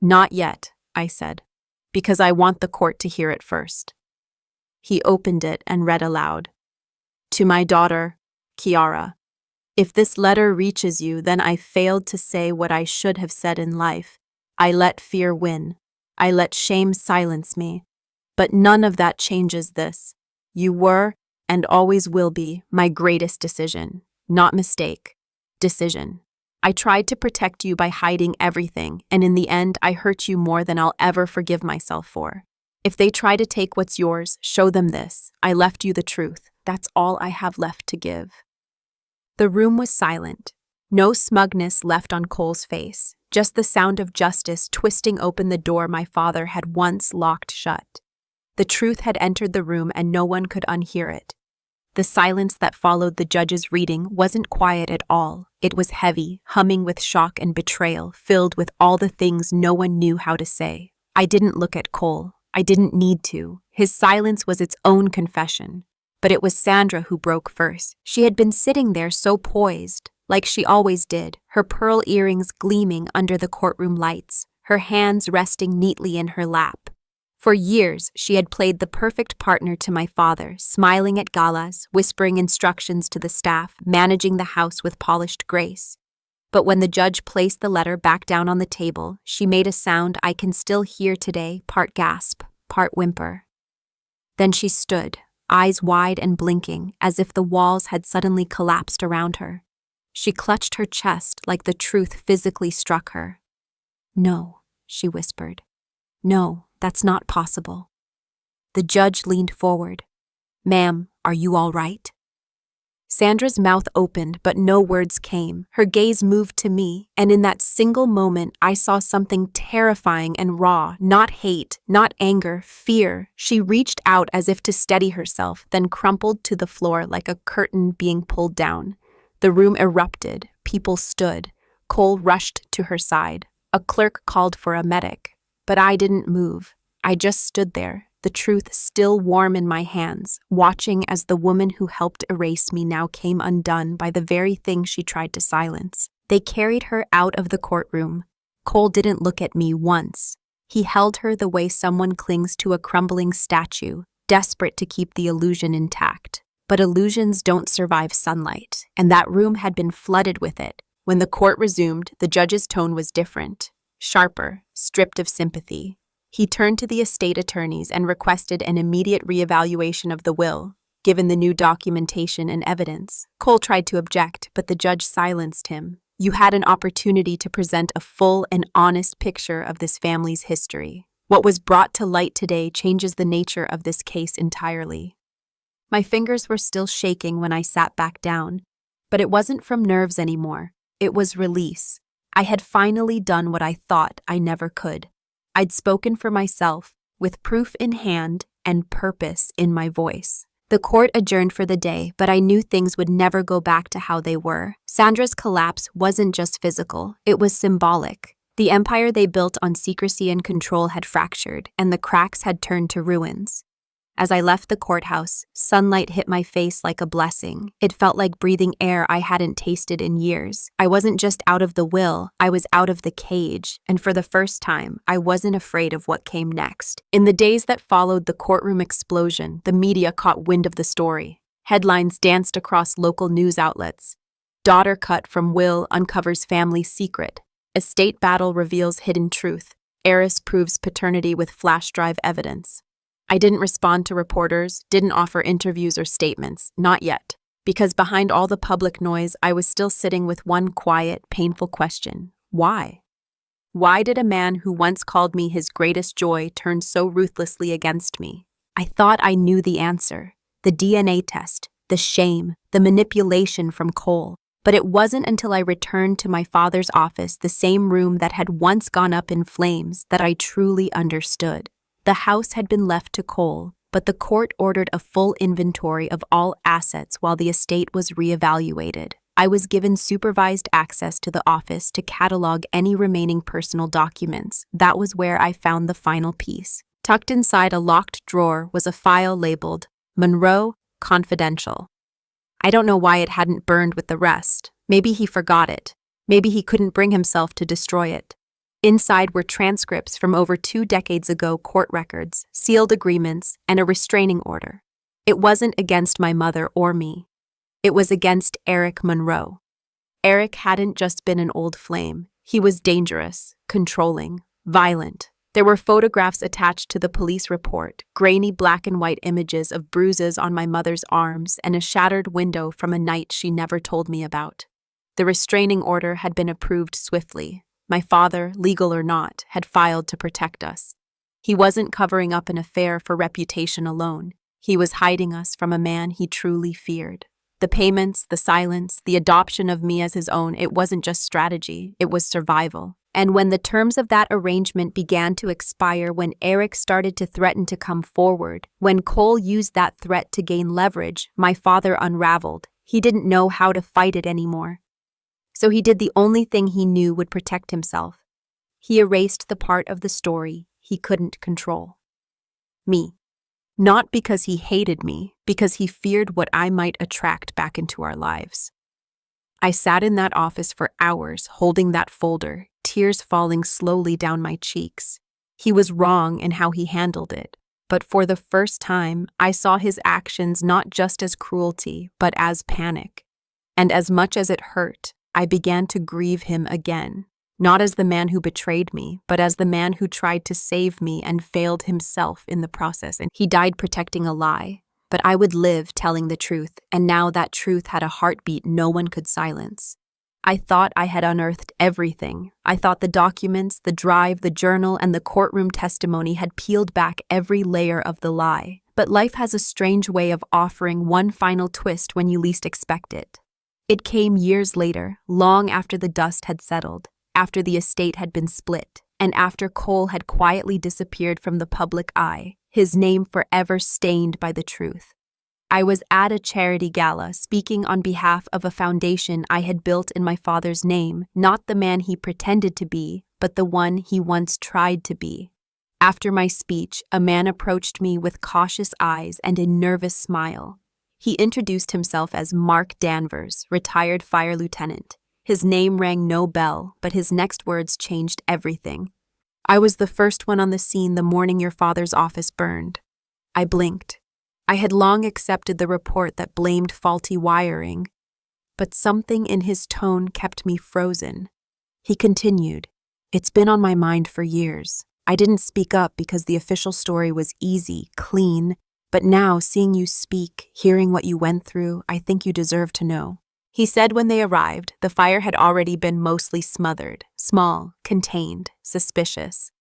"Not yet," I said, "because I want the court to hear it first." He opened it and read aloud. "To my daughter, Kiara, if this letter reaches you, then I failed to say what I should have said in life. I let fear win. I let shame silence me. But none of that changes this. You were, and always will be, my greatest decision. Not mistake. Decision. I tried to protect you by hiding everything, and in the end, I hurt you more than I'll ever forgive myself for. If they try to take what's yours, show them this. I left you the truth. That's all I have left to give." The room was silent. No smugness left on Cole's face, just the sound of justice twisting open the door my father had once locked shut. The truth had entered the room and no one could unhear it. The silence that followed the judge's reading wasn't quiet at all. It was heavy, humming with shock and betrayal, filled with all the things no one knew how to say. I didn't look at Cole. I didn't need to. His silence was its own confession. But it was Sandra who broke first. She had been sitting there so poised, like she always did, her pearl earrings gleaming under the courtroom lights, her hands resting neatly in her lap. For years, she had played the perfect partner to my father, smiling at galas, whispering instructions to the staff, managing the house with polished grace. But when the judge placed the letter back down on the table, she made a sound I can still hear today, part gasp, part whimper. Then she stood, eyes wide and blinking, as if the walls had suddenly collapsed around her. She clutched her chest like the truth physically struck her. "No," she whispered. "No, that's not possible." The judge leaned forward. "Ma'am, are you all right?" Sandra's mouth opened, but no words came. Her gaze moved to me, and in that single moment, I saw something terrifying and raw, not hate, not anger, fear. She reached out as if to steady herself, then crumpled to the floor like a curtain being pulled down. The room erupted. People stood. Cole rushed to her side. A clerk called for a medic. But I didn't move. I just stood there, the truth still warm in my hands, watching as the woman who helped erase me now came undone by the very thing she tried to silence. They carried her out of the courtroom. Cole didn't look at me once. He held her the way someone clings to a crumbling statue, desperate to keep the illusion intact. But illusions don't survive sunlight, and that room had been flooded with it. When the court resumed, the judge's tone was different, sharper, stripped of sympathy. He turned to the estate attorneys and requested an immediate reevaluation of the will, given the new documentation and evidence. Cole tried to object, but the judge silenced him. You had an opportunity to present a full and honest picture of this family's history. What was brought to light today changes the nature of this case entirely. My fingers were still shaking when I sat back down, but it wasn't from nerves anymore. It was release. I had finally done what I thought I never could. I'd spoken for myself, with proof in hand and purpose in my voice. The court adjourned for the day, but I knew things would never go back to how they were. Sandra's collapse wasn't just physical, it was symbolic. The empire they built on secrecy and control had fractured, and the cracks had turned to ruins. As I left the courthouse, sunlight hit my face like a blessing. It felt like breathing air I hadn't tasted in years. I wasn't just out of the will, I was out of the cage, and for the first time, I wasn't afraid of what came next. In the days that followed the courtroom explosion, the media caught wind of the story. Headlines danced across local news outlets. Daughter cut from will uncovers family secret. Estate battle reveals hidden truth. Heiress proves paternity with flash drive evidence. I didn't respond to reporters, didn't offer interviews or statements, not yet, because behind all the public noise, I was still sitting with one quiet, painful question. Why? Why did a man who once called me his greatest joy turn so ruthlessly against me? I thought I knew the answer. The DNA test, the shame, the manipulation from Cole. But it wasn't until I returned to my father's office, the same room that had once gone up in flames, that I truly understood. The house had been left to Cole, but the court ordered a full inventory of all assets while the estate was reevaluated. I was given supervised access to the office to catalog any remaining personal documents. That was where I found the final piece. Tucked inside a locked drawer was a file labeled Monroe Confidential. I don't know why it hadn't burned with the rest. Maybe he forgot it. Maybe he couldn't bring himself to destroy it. Inside were transcripts from over 2 decades ago, court records, sealed agreements, and a restraining order. It wasn't against my mother or me. It was against Eric Monroe. Eric hadn't just been an old flame. He was dangerous, controlling, violent. There were photographs attached to the police report, grainy black and white images of bruises on my mother's arms and a shattered window from a night she never told me about. The restraining order had been approved swiftly. My father, legal or not, had filed to protect us. He wasn't covering up an affair for reputation alone. He was hiding us from a man he truly feared. The payments, the silence, the adoption of me as his own, it wasn't just strategy, it was survival. And when the terms of that arrangement began to expire, when Eric started to threaten to come forward, when Cole used that threat to gain leverage, my father unraveled. He didn't know how to fight it anymore. So he did the only thing he knew would protect himself. He erased the part of the story he couldn't control. Me. Not because he hated me, because he feared what I might attract back into our lives. I sat in that office for hours, holding that folder, tears falling slowly down my cheeks. He was wrong in how he handled it, but for the first time, I saw his actions not just as cruelty, but as panic. And as much as it hurt, I began to grieve him again, not as the man who betrayed me, but as the man who tried to save me and failed himself in the process. And he died protecting a lie, but I would live telling the truth, and now that truth had a heartbeat no one could silence. I thought I had unearthed everything. I thought the documents, the drive, the journal, and the courtroom testimony had peeled back every layer of the lie. But life has a strange way of offering one final twist when you least expect it. It came years later, long after the dust had settled, after the estate had been split, and after Cole had quietly disappeared from the public eye, his name forever stained by the truth. I was at a charity gala speaking on behalf of a foundation I had built in my father's name, not the man he pretended to be, but the one he once tried to be. After my speech, a man approached me with cautious eyes and a nervous smile. He introduced himself as Mark Danvers, retired fire lieutenant. His name rang no bell, but his next words changed everything. I was the first one on the scene the morning your father's office burned. I blinked. I had long accepted the report that blamed faulty wiring, but something in his tone kept me frozen. He continued, "It's been on my mind for years. I didn't speak up because the official story was easy, clean, but now seeing you speak, hearing what you went through, I think you deserve to know." He said when they arrived, the fire had already been mostly smothered, small, contained, suspicious.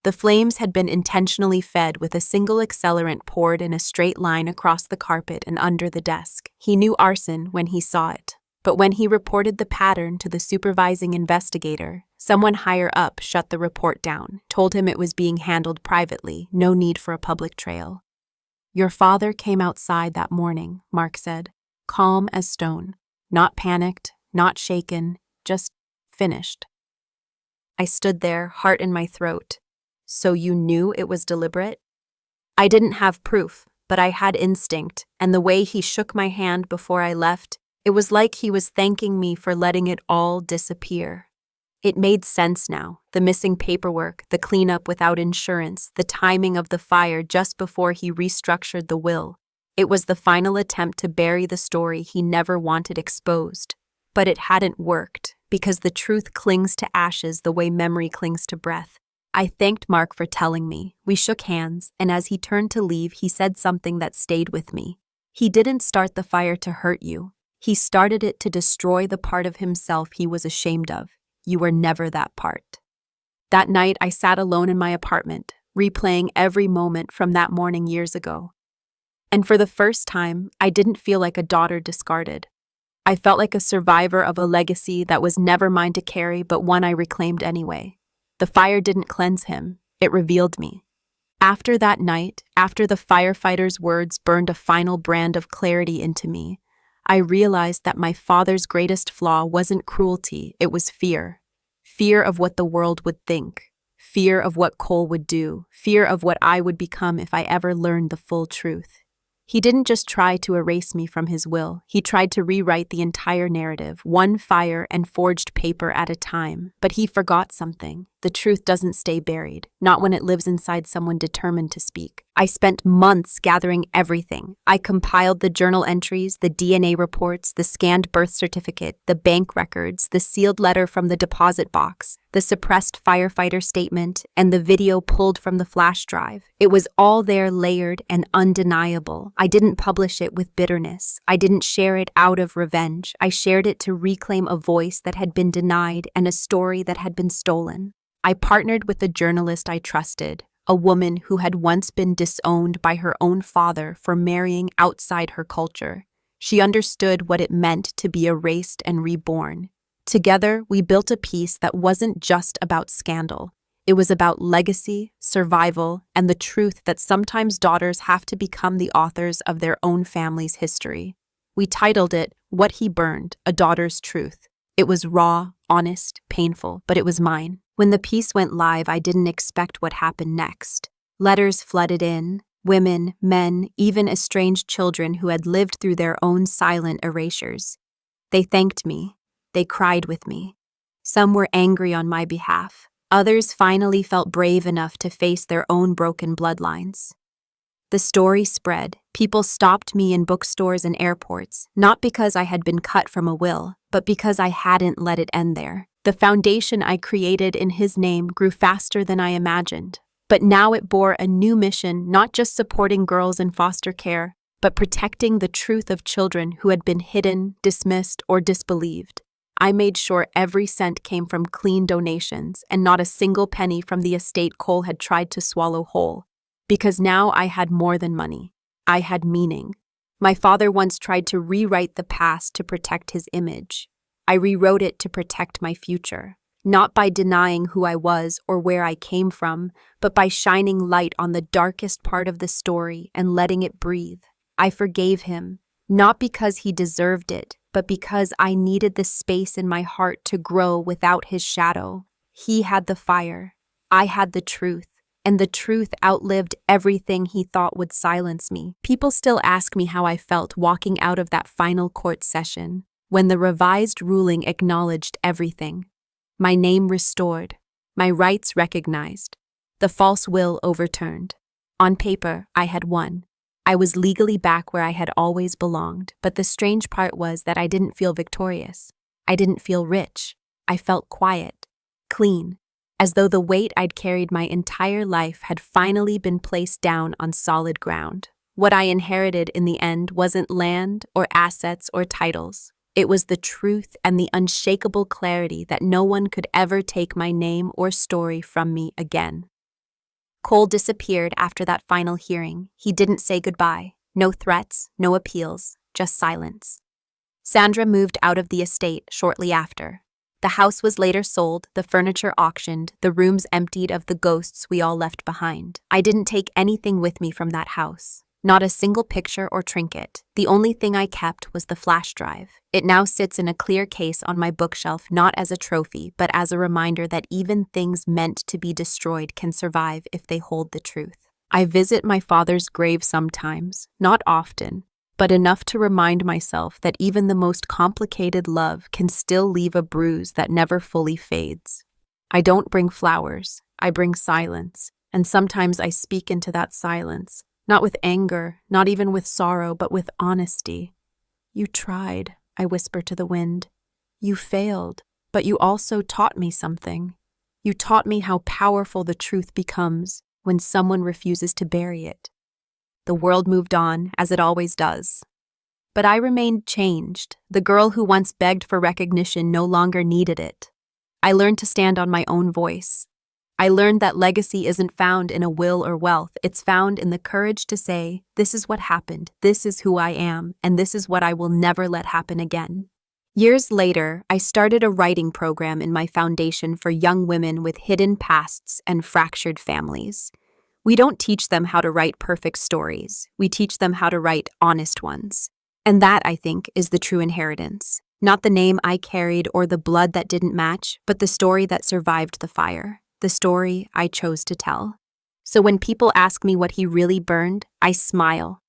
The flames had been intentionally fed with a single accelerant poured in a straight line across the carpet and under the desk. He knew arson when he saw it. But when he reported the pattern to the supervising investigator, someone higher up shut the report down, told him it was being handled privately, no need for a public trail. "Your father came outside that morning," Mark said, calm as stone, not panicked, not shaken, just finished. I stood there, heart in my throat. "So you knew it was deliberate?" I didn't have proof, but I had instinct, and the way he shook my hand before I left, it was like he was thanking me for letting it all disappear. It made sense now, the missing paperwork, the cleanup without insurance, the timing of the fire just before he restructured the will. It was the final attempt to bury the story he never wanted exposed. But it hadn't worked, because the truth clings to ashes the way memory clings to breath. I thanked Mark for telling me. We shook hands, and as he turned to leave, he said something that stayed with me. "He didn't start the fire to hurt you. He started it to destroy the part of himself he was ashamed of. You were never that part." That night, I sat alone in my apartment, replaying every moment from that morning years ago. And for the first time, I didn't feel like a daughter discarded. I felt like a survivor of a legacy that was never mine to carry, but one I reclaimed anyway. The fire didn't cleanse him, it revealed me. After that night, after the firefighter's words burned a final brand of clarity into me, I realized that my father's greatest flaw wasn't cruelty, it was fear. Fear of what the world would think. Fear of what Cole would do. Fear of what I would become if I ever learned the full truth. He didn't just try to erase me from his will, he tried to rewrite the entire narrative, one fire and forged paper at a time. But he forgot something. The truth doesn't stay buried, not when it lives inside someone determined to speak. I spent months gathering everything. I compiled the journal entries, the DNA reports, the scanned birth certificate, the bank records, the sealed letter from the deposit box, the suppressed firefighter statement, and the video pulled from the flash drive. It was all there, layered and undeniable. I didn't publish it with bitterness. I didn't share it out of revenge. I shared it to reclaim a voice that had been denied and a story that had been stolen. I partnered with a journalist I trusted, a woman who had once been disowned by her own father for marrying outside her culture. She understood what it meant to be erased and reborn. Together, we built a piece that wasn't just about scandal. It was about legacy, survival, and the truth that sometimes daughters have to become the authors of their own family's history. We titled it, "What He Burned, A Daughter's Truth." It was raw, honest, painful, but it was mine. When the piece went live, I didn't expect what happened next. Letters flooded in, women, men, even estranged children who had lived through their own silent erasures. They thanked me. They cried with me. Some were angry on my behalf. Others finally felt brave enough to face their own broken bloodlines. The story spread. People stopped me in bookstores and airports, not because I had been cut from a will, but because I hadn't let it end there. The foundation I created in his name grew faster than I imagined. But now it bore a new mission, not just supporting girls in foster care, but protecting the truth of children who had been hidden, dismissed, or disbelieved. I made sure every cent came from clean donations and not a single penny from the estate Cole had tried to swallow whole. Because now I had more than money. I had meaning. My father once tried to rewrite the past to protect his image. I rewrote it to protect my future, not by denying who I was or where I came from, but by shining light on the darkest part of the story and letting it breathe. I forgave him, not because he deserved it, but because I needed the space in my heart to grow without his shadow. He had the fire. I had the truth. And the truth outlived everything he thought would silence me. People still ask me how I felt walking out of that final court session, when the revised ruling acknowledged everything. My name restored, my rights recognized, the false will overturned. On paper, I had won. I was legally back where I had always belonged, but the strange part was that I didn't feel victorious. I didn't feel rich. I felt quiet, clean, as though the weight I'd carried my entire life had finally been placed down on solid ground. What I inherited in the end wasn't land or assets or titles. It was the truth and the unshakable clarity that no one could ever take my name or story from me again. Cole disappeared after that final hearing. He didn't say goodbye. No threats, no appeals, just silence. Sandra moved out of the estate shortly after. The house was later sold, the furniture auctioned, the rooms emptied of the ghosts we all left behind. I didn't take anything with me from that house. Not a single picture or trinket. The only thing I kept was the flash drive. It now sits in a clear case on my bookshelf, not as a trophy, but as a reminder that even things meant to be destroyed can survive if they hold the truth. I visit my father's grave sometimes, not often, but enough to remind myself that even the most complicated love can still leave a bruise that never fully fades. I don't bring flowers, I bring silence, and sometimes I speak into that silence. Not with anger, not even with sorrow, but with honesty. You tried, I whisper to the wind. You failed, but you also taught me something. You taught me how powerful the truth becomes when someone refuses to bury it. The world moved on, as it always does. But I remained changed. The girl who once begged for recognition no longer needed it. I learned to stand on my own voice. I learned that legacy isn't found in a will or wealth. It's found in the courage to say, this is what happened, this is who I am, and this is what I will never let happen again. Years later, I started a writing program in my foundation for young women with hidden pasts and fractured families. We don't teach them how to write perfect stories. We teach them how to write honest ones. And that, I think, is the true inheritance. Not the name I carried or the blood that didn't match, but the story that survived the fire. The story I chose to tell. So when people ask me what he really burned, I smile.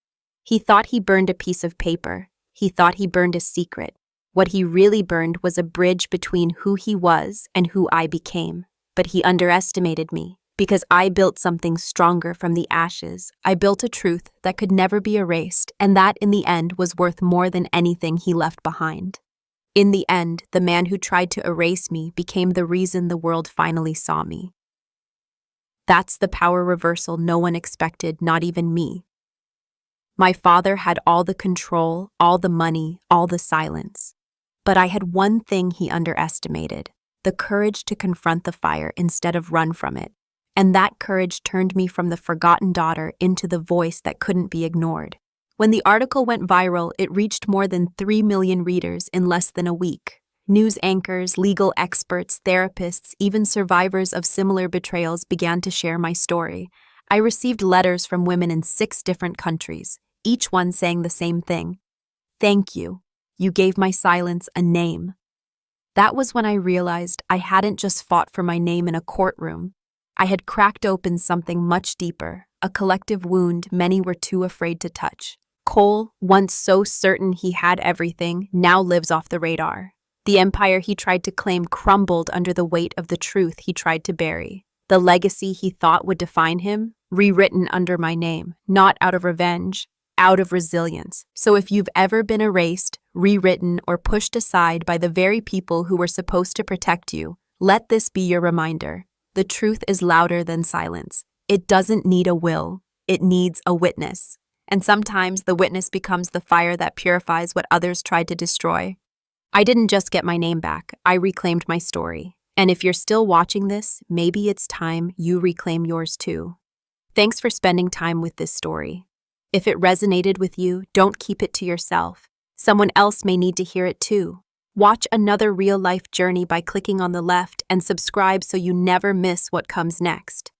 He thought he burned a piece of paper. He thought he burned a secret. What he really burned was a bridge between who he was and who I became. But he underestimated me, because I built something stronger from the ashes. I built a truth that could never be erased, and that in the end was worth more than anything he left behind. In the end, the man who tried to erase me became the reason the world finally saw me. That's the power reversal no one expected, not even me. My father had all the control, all the money, all the silence. But I had one thing he underestimated, the courage to confront the fire instead of run from it. And that courage turned me from the forgotten daughter into the voice that couldn't be ignored. When the article went viral, it reached more than 3 million readers in less than a week. News anchors, legal experts, therapists, even survivors of similar betrayals began to share my story. I received letters from women in 6 different countries, each one saying the same thing. Thank you. You gave my silence a name. That was when I realized I hadn't just fought for my name in a courtroom. I had cracked open something much deeper, a collective wound many were too afraid to touch. Cole, once so certain he had everything, now lives off the radar. The empire he tried to claim crumbled under the weight of the truth he tried to bury. The legacy he thought would define him, rewritten under my name, not out of revenge, out of resilience. So if you've ever been erased, rewritten, or pushed aside by the very people who were supposed to protect you, let this be your reminder. The truth is louder than silence. It doesn't need a will. It needs a witness. And sometimes the witness becomes the fire that purifies what others tried to destroy. I didn't just get my name back, I reclaimed my story. And if you're still watching this, maybe it's time you reclaim yours too. Thanks for spending time with this story. If it resonated with you, don't keep it to yourself. Someone else may need to hear it too. Watch another real-life journey by clicking on the left and subscribe so you never miss what comes next.